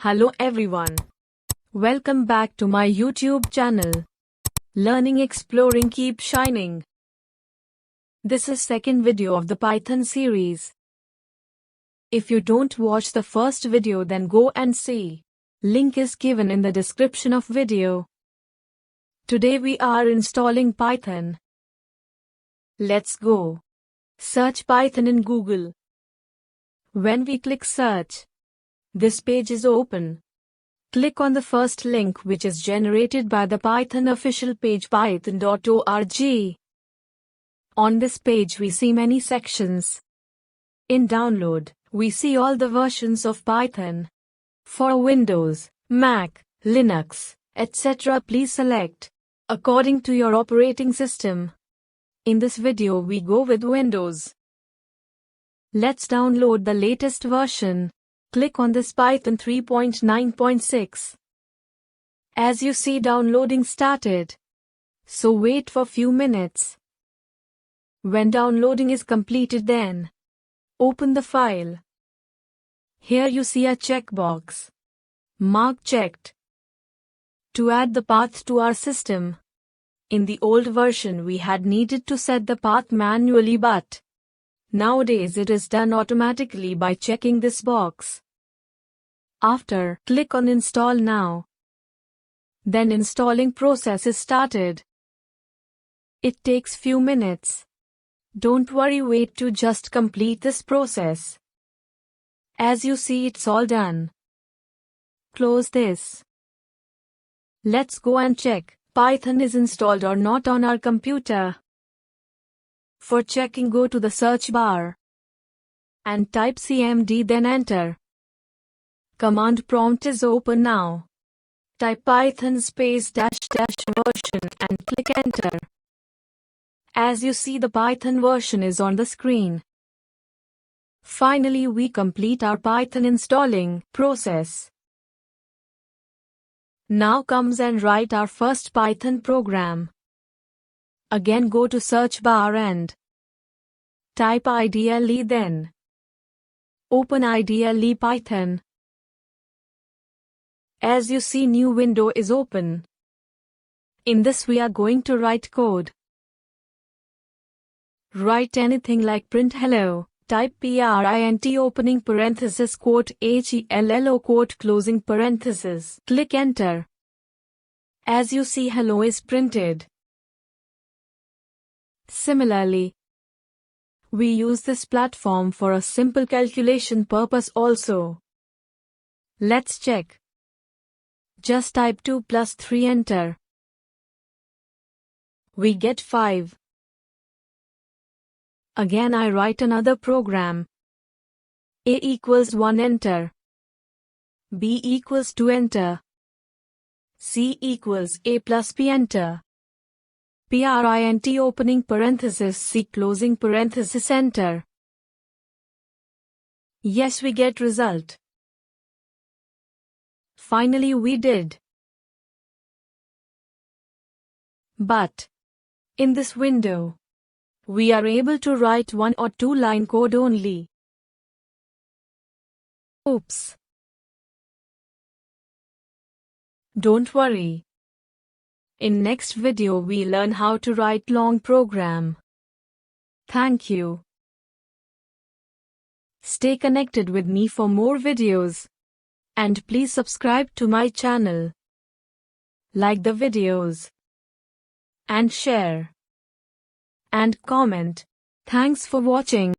Hello everyone. Welcome back to my YouTube channel. Learning Exploring Keep Shining. This is second video of the Python series. If you don't watch the first video, then go and see. Link is given in the description of video. Today we are installing Python. Let's go. Search Python in Google. When we click search, this page is open. Click on the first link, which is generated by the Python official page python.org. On this page we see many sections. In download, we see all the versions of Python. For Windows, Mac, Linux, etc. please select according to your operating system. In this video we go with Windows. Let's download the latest version. Click on this Python 3.9.6. As you see, downloading started. So wait for few minutes. When downloading is completed, then open the file. Here you see a checkbox marked checked to add the path to our system. In the old version we had needed to set the path manually, but nowadays it is done automatically by checking this box. After, click on Install Now. Then installing process is started. It takes few minutes. Don't worry, wait to just complete this process. As you see, it's all done. Close this. Let's go and check Python is installed or not on our computer. For checking, go to the search bar and type cmd, then enter. Command prompt is open now. Type python space dash dash version and click enter. As you see, the Python version is on the screen. Finally, we complete our Python installing process. Now comes and write our first Python program. Again go to search bar and type IDLE, then open IDLE Python. As you see, new window is open. In this we are going to write code. Write anything like print hello, type print opening parenthesis quote hello quote closing parenthesis. Click enter. As you see, hello is printed. Similarly, we use this platform for a simple calculation purpose also. Let's check. Just type 2 plus 3, enter. We get 5. Again I write another program. A equals 1, enter. B equals 2, enter. C equals A plus B, enter. Print opening parenthesis C closing parenthesis, enter. Yes, we get result. Finally we did. But in this window, we are able to write 1 or 2 line code only. Oops. Don't worry. In next video we learn how to write long program. Thank you. Stay connected with me for more videos. And please subscribe to my channel. Like the videos. And share. And comment. Thanks for watching.